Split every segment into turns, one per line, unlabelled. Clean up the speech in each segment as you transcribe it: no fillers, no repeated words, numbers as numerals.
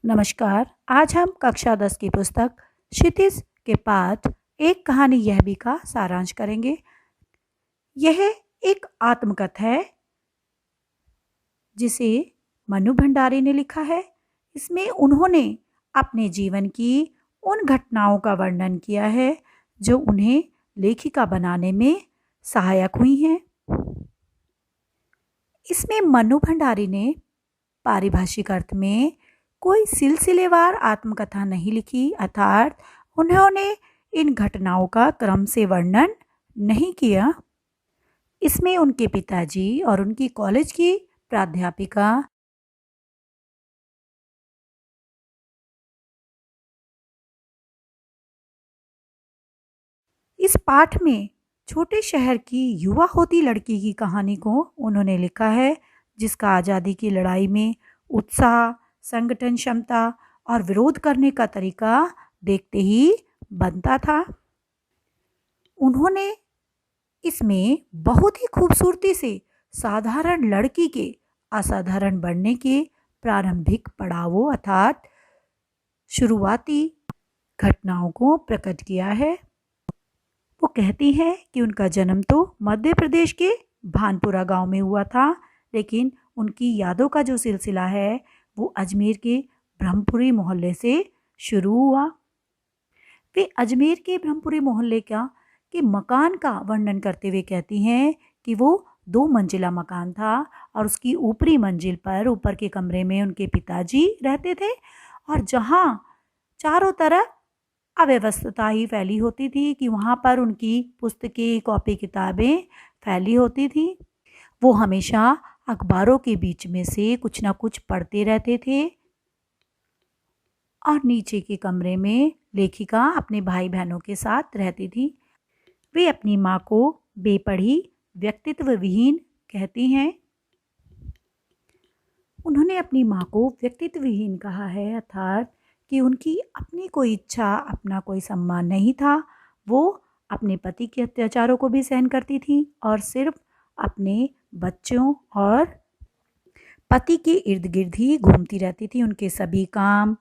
नमस्कार। आज हम कक्षा 10 की पुस्तक क्षितिज के पाठ एक कहानी यह भी का सारांश करेंगे। यह एक आत्मकथा है जिसे मनु भंडारी ने लिखा है। इसमें उन्होंने अपने जीवन की उन घटनाओं का वर्णन किया है जो उन्हें लेखिका बनाने में सहायक हुई हैं। इसमें मनु भंडारी ने पारिभाषिक अर्थ में कोई सिलसिलेवार आत्मकथा नहीं लिखी, अर्थात उन्होंने इन घटनाओं का क्रम से वर्णन नहीं किया। इसमें उनके पिताजी और उनकी कॉलेज की प्राध्यापिका इस पाठ में छोटे शहर की युवा होती लड़की की कहानी को उन्होंने लिखा है, जिसका आज़ादी की लड़ाई में उत्साह, संगठन क्षमता और विरोध करने का तरीका देखते ही बनता था। उन्होंने इसमें बहुत ही खूबसूरती से साधारण लड़की के असाधारण बनने के प्रारंभिक पड़ावों अर्थात शुरुआती घटनाओं को प्रकट किया है। वो कहती हैं कि उनका जन्म तो मध्य प्रदेश के भानपुरा गांव में हुआ था, लेकिन उनकी यादों का जो सिलसिला है वो अजमेर के ब्रह्मपुरी मोहल्ले से शुरू हुआ। वे अजमेर के ब्रह्मपुरी मोहल्ले के मकान का वर्णन करते हुए कहती हैं कि वो 2 मंजिला मकान था और उसकी ऊपरी मंजिल पर ऊपर के कमरे में उनके पिताजी रहते थे और जहाँ चारों तरफ अव्यवस्था ही फैली होती थी कि वहाँ पर उनकी पुस्तकें, कॉपी किताबें फैली होती थी। वो हमेशा अखबारों के बीच में से कुछ ना कुछ पढ़ते रहते थे और नीचे के कमरे में लेखिका अपने भाई बहनों के साथ रहती थी। वे अपनी माँ को बेपढ़ी, व्यक्तित्व विहीन कहती हैं। उन्होंने अपनी माँ को व्यक्तित्व विहीन कहा है, अर्थात कि उनकी अपनी कोई इच्छा, अपना कोई सम्मान नहीं था। वो अपने पति के अत्याचारों को भी सहन करती थी और सिर्फ अपने बच्चों और पति के इर्द गिर्द ही घूमती रहती थी। उनके सभी काम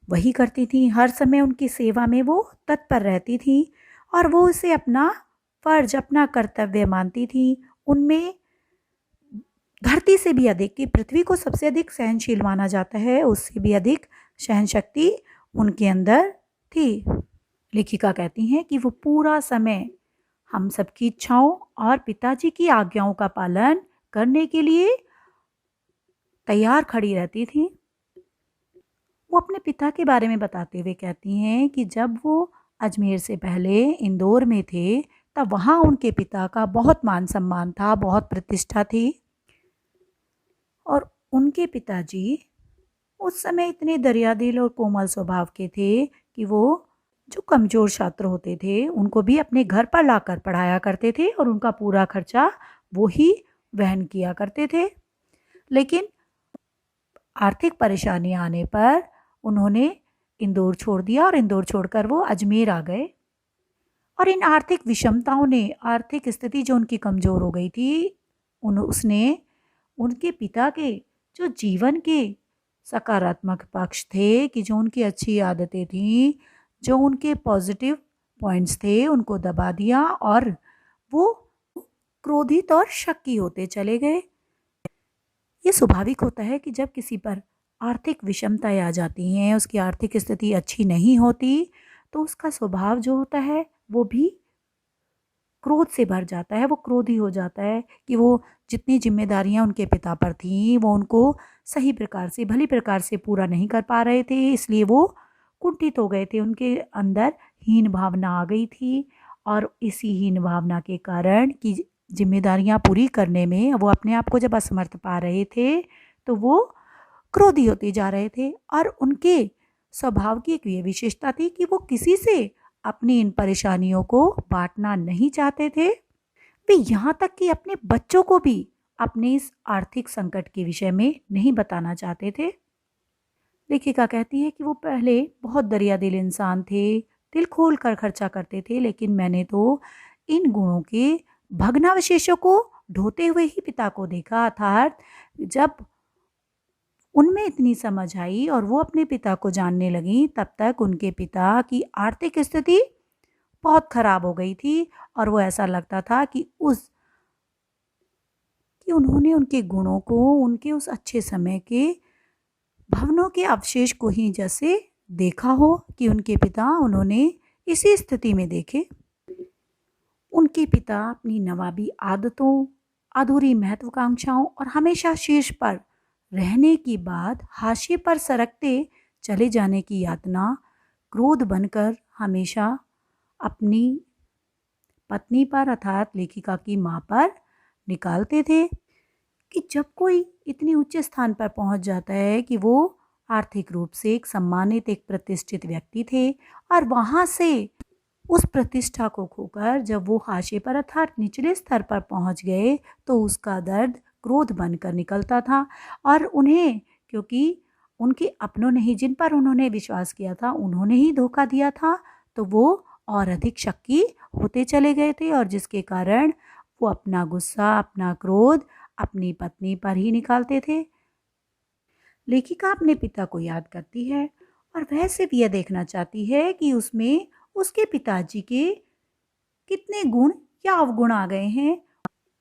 वही करती थी, हर समय उनकी सेवा में वो तत्पर रहती थी और वो उसे अपना फर्ज, अपना कर्तव्य मानती थी। उनमें धरती से भी अधिक, कि पृथ्वी को सबसे अधिक सहनशील माना जाता है, उससे भी अधिक सहन शक्ति उनके अंदर थी। लेखिका कहती हैं कि वो पूरा समय हम सबकी इच्छाओं और पिताजी की आज्ञाओं का पालन करने के लिए तैयार खड़ी रहती थी। वो अपने पिता के बारे में बताते हुए कहती हैं कि जब वो अजमेर से पहले इंदौर में थे तब वहाँ उनके पिता का बहुत मान सम्मान था, बहुत प्रतिष्ठा थी और उनके पिताजी उस समय इतने दरियादिल और कोमल स्वभाव के थे कि वो जो कमज़ोर छात्र होते थे उनको भी अपने घर पर लाकर पढ़ाया करते थे और उनका पूरा खर्चा वो ही वहन किया करते थे। लेकिन आर्थिक परेशानी आने पर उन्होंने इंदौर छोड़ दिया और इंदौर छोड़कर वो अजमेर आ गए और इन आर्थिक विषमताओं ने, आर्थिक स्थिति जो उनकी कमज़ोर हो गई थी, उसने उनके पिता के जो जीवन के सकारात्मक पक्ष थे, कि जो उनकी अच्छी आदतें थीं, जो उनके पॉजिटिव पॉइंट्स थे, उनको दबा दिया और वो क्रोधित और शक्की होते चले गए। ये स्वाभाविक होता है कि जब किसी पर आर्थिक विषमताएं आ जाती हैं, उसकी आर्थिक स्थिति अच्छी नहीं होती, तो उसका स्वभाव जो होता है वो भी क्रोध से भर जाता है। वो क्रोधी हो जाता है कि वो जितनी जिम्मेदारियां उनके पिता पर थीं वो उनको सही प्रकार से, भली प्रकार से पूरा नहीं कर पा रहे थे, इसलिए वो कुंठित हो गए थे। उनके अंदर हीन भावना आ गई थी और इसी हीन भावना के कारण कि जिम्मेदारियां पूरी करने में वो अपने आप को जब असमर्थ पा रहे थे तो वो क्रोधी होते जा रहे थे। और उनके स्वभाव की एक ये विशेषता थी कि वो किसी से अपनी इन परेशानियों को बांटना नहीं चाहते थे। वे यहाँ तक कि अपने बच्चों को भी अपने इस आर्थिक संकट के विषय में नहीं बताना चाहते थे। लेखिका कहती है कि वो पहले बहुत दरियादिल इंसान थे, दिल खोल कर खर्चा करते थे, लेकिन मैंने तो इन गुणों के भग्नावशेषों को ढोते हुए ही पिता को देखा, अर्थात जब उनमें इतनी समझ आई और वो अपने पिता को जानने लगी। तब तक उनके पिता की आर्थिक स्थिति बहुत खराब हो गई थी और वो ऐसा लगता था कि उन्होंने उनके गुणों को, उनके उस अच्छे समय के भवनों के अवशेष को ही जैसे देखा हो कि उनके पिता उन्होंने इसी स्थिति में देखे। उनके पिता अपनी नवाबी आदतों, अधूरी महत्वाकांक्षाओं और हमेशा शीर्ष पर रहने की बाद हाशिए पर सरकते चले जाने की यातना क्रोध बनकर हमेशा अपनी पत्नी पर अर्थात लेखिका की माँ पर निकालते थे कि जब कोई इतनी उच्च स्थान पर पहुंच जाता है कि वो आर्थिक रूप से एक सम्मानित, एक प्रतिष्ठित व्यक्ति थे और वहां से उस प्रतिष्ठा को खोकर जब वो हाशिए पर अर्थात निचले स्तर पर पहुंच गए तो उसका दर्द क्रोध बनकर निकलता था। और उन्हें, क्योंकि उनके अपनों ने ही, जिन पर उन्होंने विश्वास किया था, उन्होंने ही धोखा दिया था, तो वो और अधिक शक्की होते चले गए थे और जिसके कारण वो अपना गुस्सा, अपना क्रोध अपनी पत्नी पर ही निकालते थे। लेखिका अपने पिता को याद करती है और वह सिर्फ यह देखना चाहती है कि उसमें उसके पिताजी के कितने गुण या अवगुण आ गए हैं।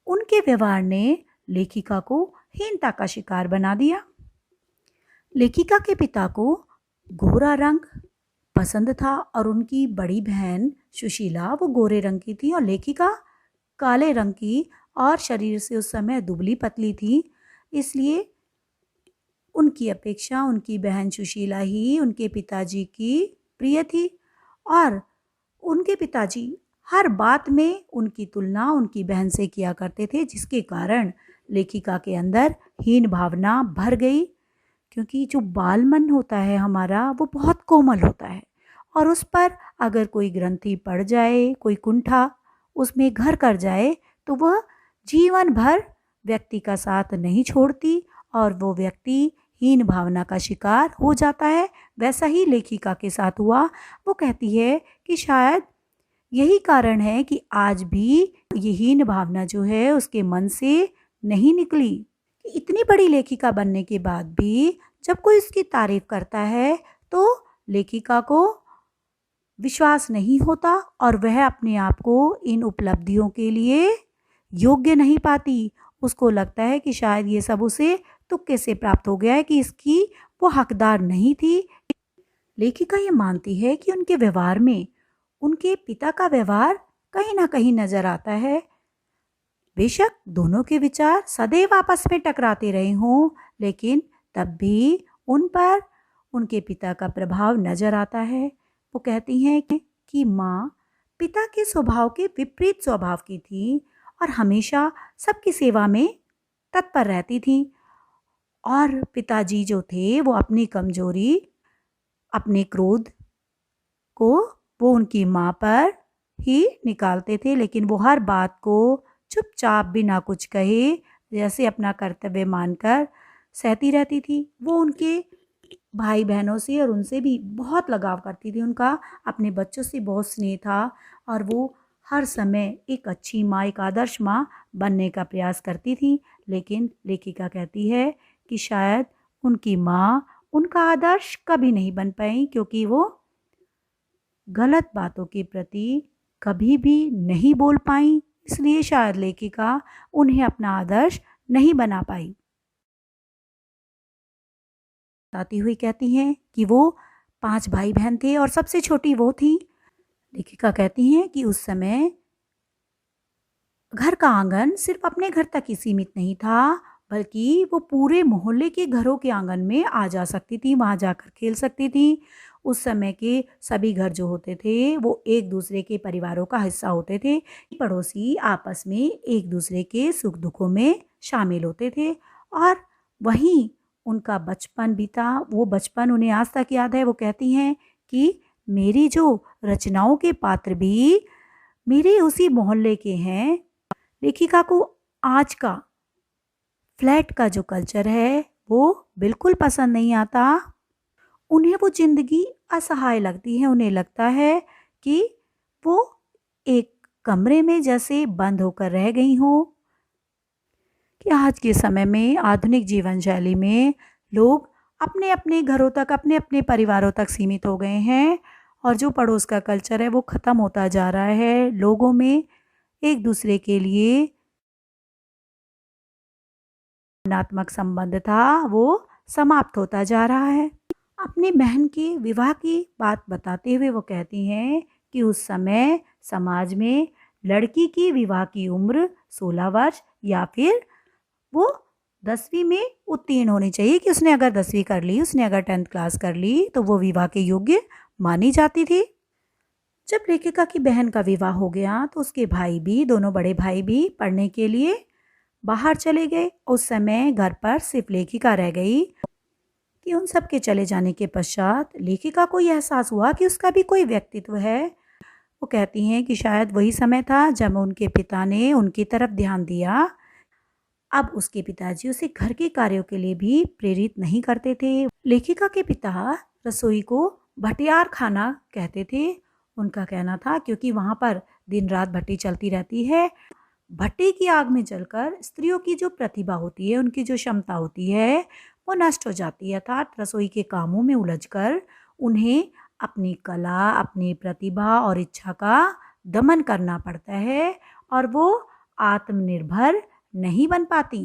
उनके व्यवहार ने लेखिका को हीनता का शिकार बना दिया। लेखिका के पिता को गोरा रंग पसंद था और उनकी बड़ी बहन सुशीला वो गोरे रंग की थी और लेखिका काले रंग की और शरीर से उस समय दुबली पतली थी। इसलिए उनकी अपेक्षा उनकी बहन सुशीला ही उनके पिताजी की प्रिय थी और उनके पिताजी हर बात में उनकी तुलना उनकी बहन से किया करते थे, जिसके कारण लेखिका के अंदर हीन भावना भर गई। क्योंकि जो बाल मन होता है हमारा वो बहुत कोमल होता है और उस पर अगर कोई ग्रंथि पड़ जाए, कोई कुंठा उसमें घर कर जाए तो वह जीवन भर व्यक्ति का साथ नहीं छोड़ती और वो व्यक्ति हीन भावना का शिकार हो जाता है। वैसा ही लेखिका के साथ हुआ। वो कहती है कि शायद यही कारण है कि आज भी ये हीन भावना जो है उसके मन से नहीं निकली। कि इतनी बड़ी लेखिका बनने के बाद भी जब कोई उसकी तारीफ करता है तो लेखिका को विश्वास नहीं होता और वह अपने आप को इन उपलब्धियों के लिए योग्य नहीं पाती। उसको लगता है कि शायद ये सब उसे तुक्के से प्राप्त हो गया है, कि इसकी वो हकदार नहीं थी। लेखिका ये मानती है कि उनके व्यवहार में उनके पिता का व्यवहार कहीं ना कहीं नजर आता है। बेशक दोनों के विचार सदैव आपस में टकराते रहे हों, लेकिन तब भी उन पर उनके पिता का प्रभाव नजर आता है। वो कहती हैं कि माँ पिता के स्वभाव के विपरीत स्वभाव की थी और हमेशा सबकी सेवा में तत्पर रहती थी और पिताजी जो थे वो अपनी कमजोरी, अपने क्रोध को वो उनकी माँ पर ही निकालते थे, लेकिन वो हर बात को चुपचाप बिना कुछ कहे जैसे अपना कर्तव्य मानकर सहती रहती थी। वो उनके भाई बहनों से और उनसे भी बहुत लगाव करती थी। उनका अपने बच्चों से बहुत स्नेह था और वो हर समय एक अच्छी माँ, एक आदर्श माँ बनने का प्रयास करती थी। लेकिन लेखिका कहती है कि शायद उनकी माँ उनका आदर्श कभी नहीं बन पाई, क्योंकि वो गलत बातों के प्रति कभी भी नहीं बोल पाई। इसलिए शायद लेखिका उन्हें अपना आदर्श नहीं बना पाई। बताती हुई कहती हैं कि वो 5 भाई बहन थे और सबसे छोटी वो थी। लेखिका कहती हैं कि उस समय घर का आंगन सिर्फ अपने घर तक ही सीमित नहीं था, बल्कि वो पूरे मोहल्ले के घरों के आंगन में आ जा सकती थी, वहाँ जाकर खेल सकती थी। उस समय के सभी घर जो होते थे वो एक दूसरे के परिवारों का हिस्सा होते थे। पड़ोसी आपस में एक दूसरे के सुख दुखों में शामिल होते थे और वहीं उनका बचपन बीता। वो बचपन उन्हें आज तक याद है। वो कहती हैं कि मेरी जो रचनाओं के पात्र भी मेरे उसी मोहल्ले के हैं। लेखिका को आज का फ्लैट का जो कल्चर है वो बिल्कुल पसंद नहीं आता। उन्हें वो ज़िंदगी असहाय लगती है। उन्हें लगता है कि वो एक कमरे में जैसे बंद होकर रह गई हों। कि आज के समय में आधुनिक जीवन शैली में लोग अपने अपने घरों तक, अपने अपने परिवारों तक सीमित हो गए हैं और जो पड़ोस का कल्चर है वो ख़त्म होता जा रहा है। लोगों में एक दूसरे के लिए भावनात्मक संबंध था वो समाप्त होता जा रहा है। अपनी बहन के विवाह की बात बताते हुए वो कहती हैं कि उस समय समाज में लड़की की विवाह की उम्र 16 वर्ष या फिर वो 10वीं में उत्तीर्ण होनी चाहिए, कि उसने अगर 10वीं कर ली, उसने अगर 10th क्लास कर ली तो वो विवाह के योग्य मानी जाती थी। जब लेखिका की बहन का विवाह हो गया तो उसके भाई भी, दोनों बड़े भाई भी पढ़ने के लिए बाहर चले गए। उस समय घर पर सिर्फ लेखिका रह गई। कि उन सब के चले जाने के पश्चात लेखिका को यह एहसास हुआ कि उसका भी कोई व्यक्तित्व है। वो कहती हैं कि शायद वही समय था जब उनके पिता ने उनकी तरफ ध्यान दिया। अब उसके पिताजी उसे घर के कार्यों के लिए भी प्रेरित नहीं करते थे। लेखिका के पिता रसोई को भटियार खाना कहते थे। उनका कहना था क्योंकि वहाँ पर दिन रात भट्टी चलती रहती है, भट्टी की आग में जलकर स्त्रियों की जो प्रतिभा होती है, उनकी जो क्षमता होती है वो नष्ट हो जाती है। अर्थात रसोई के कामों में उलझकर उन्हें अपनी कला, अपनी प्रतिभा और इच्छा का दमन करना पड़ता है और वो आत्मनिर्भर नहीं बन पाती।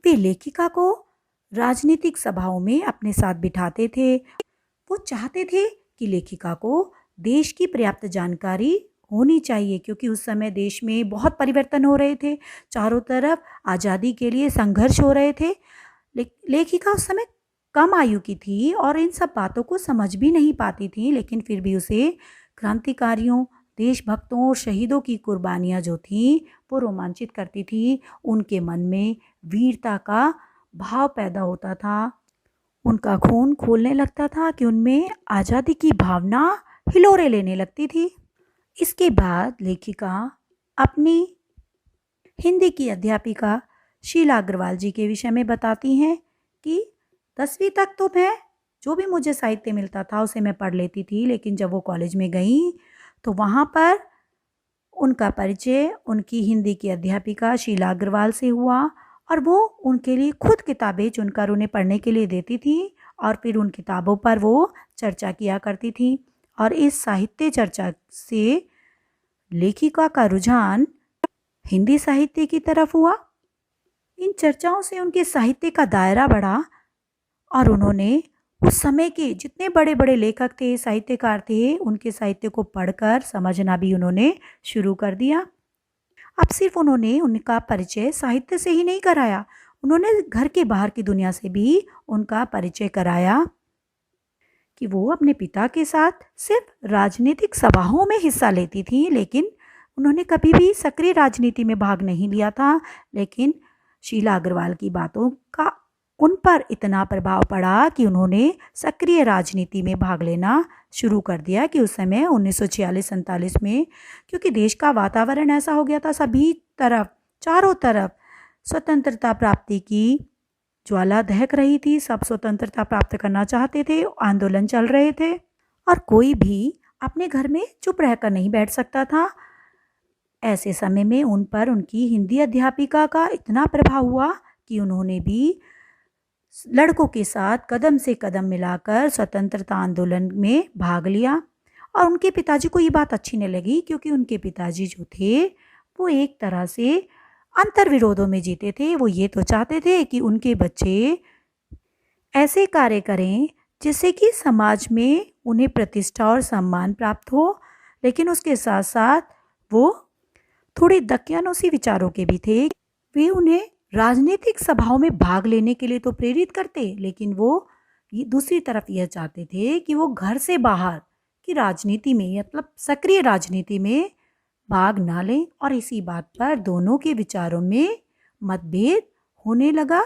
वे लेखिका को राजनीतिक सभाओं में अपने साथ बिठाते थे। वो चाहते थे कि लेखिका को देश की पर्याप्त जानकारी होनी चाहिए, क्योंकि उस समय देश में बहुत परिवर्तन हो रहे थे, चारों तरफ आज़ादी के लिए संघर्ष हो रहे थे। लेखिका उस समय कम आयु की थी और इन सब बातों को समझ भी नहीं पाती थी, लेकिन फिर भी उसे क्रांतिकारियों, देशभक्तों और शहीदों की कुर्बानियाँ जो थीं वो रोमांचित करती थी। उनके मन में वीरता का भाव पैदा होता था, उनका खून खोलने लगता था कि उनमें आज़ादी की भावना हिलोरे लेने लगती थी। इसके बाद लेखिका अपनी हिंदी की अध्यापिका शीला अग्रवाल जी के विषय में बताती हैं कि 10वीं तक तो मैं जो भी मुझे साहित्य मिलता था उसे मैं पढ़ लेती थी, लेकिन जब वो कॉलेज में गई तो वहाँ पर उनका परिचय उनकी हिंदी की अध्यापिका शीला अग्रवाल से हुआ और वो उनके लिए खुद किताबें चुनकर उन्हें पढ़ने के लिए देती थी और फिर उन किताबों पर वो चर्चा किया करती थी। और इस साहित्य चर्चा से लेखिका का रुझान हिंदी साहित्य की तरफ हुआ। इन चर्चाओं से उनके साहित्य का दायरा बढ़ा और उन्होंने उस समय के जितने बड़े बड़े लेखक थे, साहित्यकार थे, उनके साहित्य को पढ़कर समझना भी उन्होंने शुरू कर दिया। अब सिर्फ उन्होंने उनका परिचय साहित्य से ही नहीं कराया, उन्होंने घर के बाहर की दुनिया से भी उनका परिचय कराया कि वो अपने पिता के साथ सिर्फ राजनीतिक सभाओं में हिस्सा लेती थी, लेकिन उन्होंने कभी भी सक्रिय राजनीति में भाग नहीं लिया था। लेकिन शीला अग्रवाल की बातों का उन पर इतना प्रभाव पड़ा कि उन्होंने सक्रिय राजनीति में भाग लेना शुरू कर दिया। कि उस समय 1946-47 में, क्योंकि देश का वातावरण ऐसा हो गया था, सभी तरफ, चारों तरफ स्वतंत्रता प्राप्ति की ज्वाला दहक रही थी, सब स्वतंत्रता प्राप्त करना चाहते थे, आंदोलन चल रहे थे और कोई भी अपने घर में चुप रहकर नहीं बैठ सकता था। ऐसे समय में उन पर उनकी हिंदी अध्यापिका का इतना प्रभाव हुआ कि उन्होंने भी लड़कों के साथ कदम से कदम मिलाकर स्वतंत्रता आंदोलन में भाग लिया। और उनके पिताजी को ये बात अच्छी नहीं लगी, क्योंकि उनके पिताजी जो थे वो एक तरह से अंतर्विरोधों में जीते थे। वो ये तो चाहते थे कि उनके बच्चे ऐसे कार्य करें जिससे कि समाज में उन्हें प्रतिष्ठा और सम्मान प्राप्त हो, लेकिन उसके साथ साथ वो थोड़े दकियानूसी विचारों के भी थे। वे उन्हें राजनीतिक सभाओं में भाग लेने के लिए तो प्रेरित करते, लेकिन वो दूसरी तरफ यह चाहते थे कि वो घर से बाहर की राजनीति में, मतलब सक्रिय राजनीति में भाग ना लें। और इसी बात पर दोनों के विचारों में मतभेद होने लगा।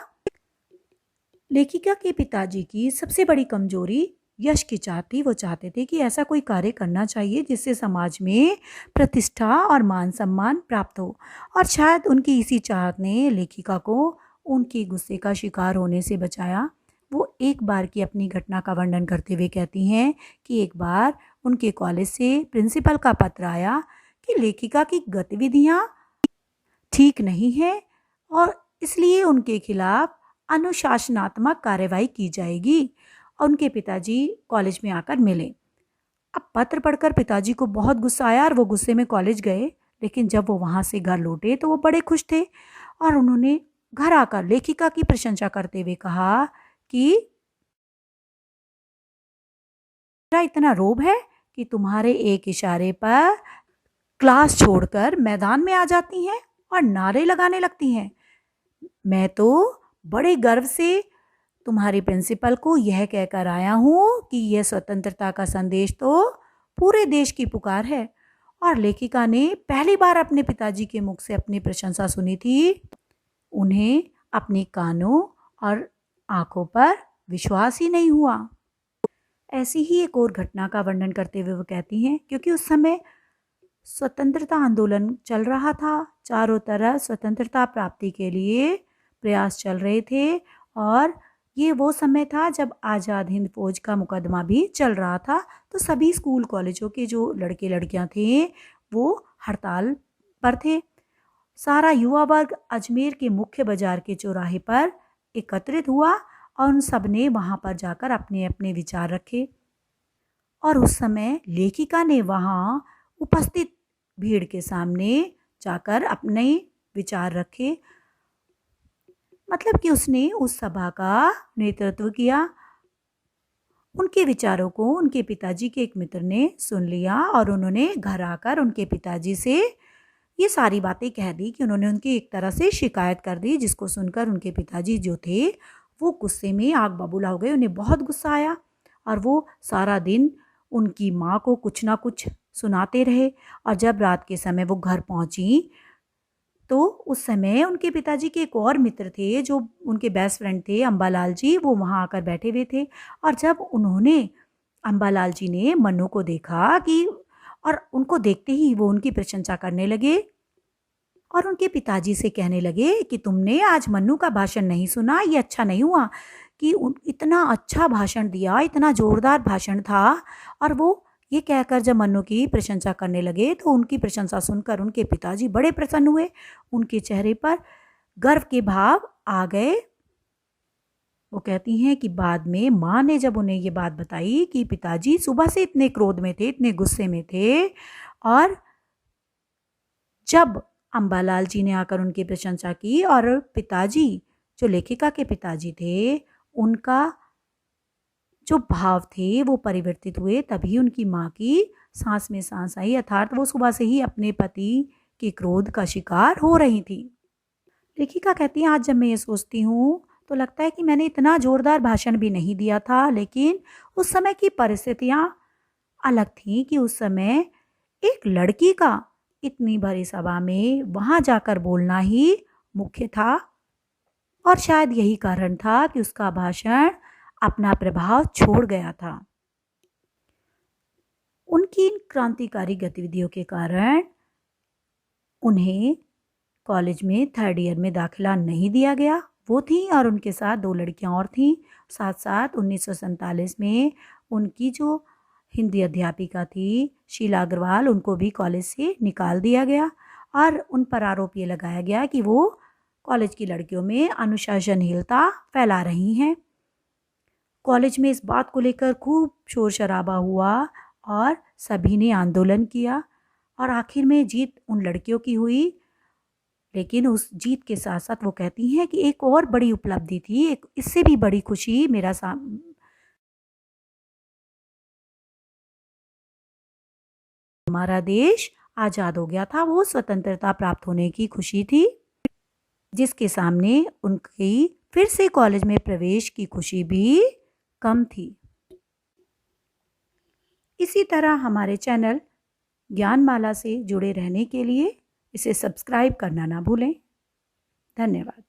लेखिका के पिताजी की सबसे बड़ी कमजोरी यश की चाह थी। वो चाहते थे कि ऐसा कोई कार्य करना चाहिए जिससे समाज में प्रतिष्ठा और मान सम्मान प्राप्त हो। और शायद उनकी इसी चाहत ने लेखिका को उनके गुस्से का शिकार होने से बचाया। वो एक बार की अपनी घटना का वर्णन करते हुए कहती हैं कि एक बार उनके कॉलेज से प्रिंसिपल का पत्र आया कि लेखिका की गतिविधियाँ ठीक नहीं है और इसलिए उनके खिलाफ अनुशासनात्मक कार्रवाई की जाएगी। और उनके पिताजी कॉलेज में आकर मिले। अब पत्र पढ़कर पिताजी को बहुत गुस्सा आया और वो गुस्से में कॉलेज गए। लेकिन जब वो वहाँ से घर लौटे तो वो बड़े खुश थे और उन्होंने घर आकर लेखिका की प्रशंसा करते हुए कहा कि मेरा इतना रोब है कि तुम्हारे एक इशारे पर क्लास छोड़कर मैदान में आ जाती हैं और नारे लगाने लगती हैं। मैं तो बड़े गर्व से तुम्हारे प्रिंसिपल को यह कहकर आया हूँ कि यह स्वतंत्रता का संदेश तो पूरे देश की पुकार है। और लेखिका ने पहली बार अपने पिताजी के मुख से अपनी प्रशंसा सुनी थी। उन्हें अपने कानों और आंखों पर विश्वास ही नहीं हुआ। ऐसी ही एक और घटना का वर्णन करते हुए वो कहती हैं, क्योंकि उस समय स्वतंत्रता आंदोलन चल रहा था, चारों तरफ स्वतंत्रता प्राप्ति के लिए प्रयास चल रहे थे और ये वो समय था जब आज़ाद हिंद फौज का मुकदमा भी चल रहा था। तो सभी स्कूल कॉलेजों के जो लड़के लड़कियां थे वो हड़ताल पर थे। सारा युवा वर्ग अजमेर के मुख्य बाजार के चौराहे पर एकत्रित हुआ और उन सब ने वहाँ पर जाकर अपने अपने विचार रखे। और उस समय लेखिका ने वहाँ उपस्थित भीड़ के सामने जाकर अपने विचार रखे। मतलब कि उसने उस सभा का नेतृत्व किया। उनके विचारों को उनके पिताजी के एक मित्र ने सुन लिया और उन्होंने घर आकर उनके पिताजी से ये सारी बातें कह दी कि उन्होंने उनकी एक तरह से शिकायत कर दी, जिसको सुनकर उनके पिताजी जो थे वो गुस्से में आग बबूला हो गए। उन्हें बहुत गुस्सा आया और वो सारा दिन उनकी माँ को कुछ ना कुछ सुनाते रहे। और जब रात के समय वो घर पहुँची तो उस समय उनके पिताजी के एक और मित्र थे जो उनके बेस्ट फ्रेंड थे, अम्बालाल जी, वो वहाँ आकर बैठे हुए थे। और जब उन्होंने अम्बालाल जी ने मन्नू को देखा कि और उनको देखते ही वो उनकी प्रशंसा करने लगे और उनके पिताजी से कहने लगे कि तुमने आज मन्नू का भाषण नहीं सुना, ये अच्छा नहीं हुआ कि इतना अच्छा भाषण दिया, इतना जोरदार भाषण था। और वो ये कहकर जब मन्नू की प्रशंसा करने लगे तो उनकी प्रशंसा सुनकर उनके पिताजी बड़े प्रसन्न हुए। उनके चेहरे पर गर्व के भाव आ गए। वो कहती हैं कि बाद में माँ ने जब उन्हें ये बात बताई कि पिताजी सुबह से इतने क्रोध में थे, इतने गुस्से में थे, और जब अम्बालाल जी ने आकर उनकी प्रशंसा की और पिताजी जो लेखिका के पिताजी थे उनका जो भाव थे वो परिवर्तित हुए, तभी उनकी माँ की सांस में सांस आई। अर्थात वो सुबह से ही अपने पति के क्रोध का शिकार हो रही थी। लेखिका कहती है आज जब मैं ये सोचती हूँ तो लगता है कि मैंने इतना जोरदार भाषण भी नहीं दिया था, लेकिन उस समय की परिस्थितियाँ अलग थी कि उस समय एक लड़की का इतनी बड़ी सभा में वहाँ जाकर बोलना ही मुख्य था। और शायद यही कारण था कि उसका भाषण अपना प्रभाव छोड़ गया था। उनकी इन क्रांतिकारी गतिविधियों के कारण उन्हें कॉलेज में 3rd ईयर में दाखिला नहीं दिया गया। वो थी और उनके साथ 2 लड़कियां और थीं। साथ साथ 1947 में उनकी जो हिंदी अध्यापिका थी शीला अग्रवाल, उनको भी कॉलेज से निकाल दिया गया और उन पर आरोप ये लगाया गया कि वो कॉलेज की लड़कियों में अनुशासनहीनता फैला रही हैं। कॉलेज में इस बात को लेकर खूब शोर शराबा हुआ और सभी ने आंदोलन किया और आखिर में जीत उन लड़कियों की हुई। लेकिन उस जीत के साथ साथ वो कहती हैं कि एक और बड़ी उपलब्धि थी, एक इससे भी बड़ी खुशी हमारा देश आज़ाद हो गया था, वो स्वतंत्रता प्राप्त होने की खुशी थी, जिसके सामने उनकी फिर से कॉलेज में प्रवेश की खुशी भी कम थी। इसी तरह हमारे चैनल ज्ञानमाला से जुड़े रहने के लिए इसे सब्सक्राइब करना ना भूलें। धन्यवाद।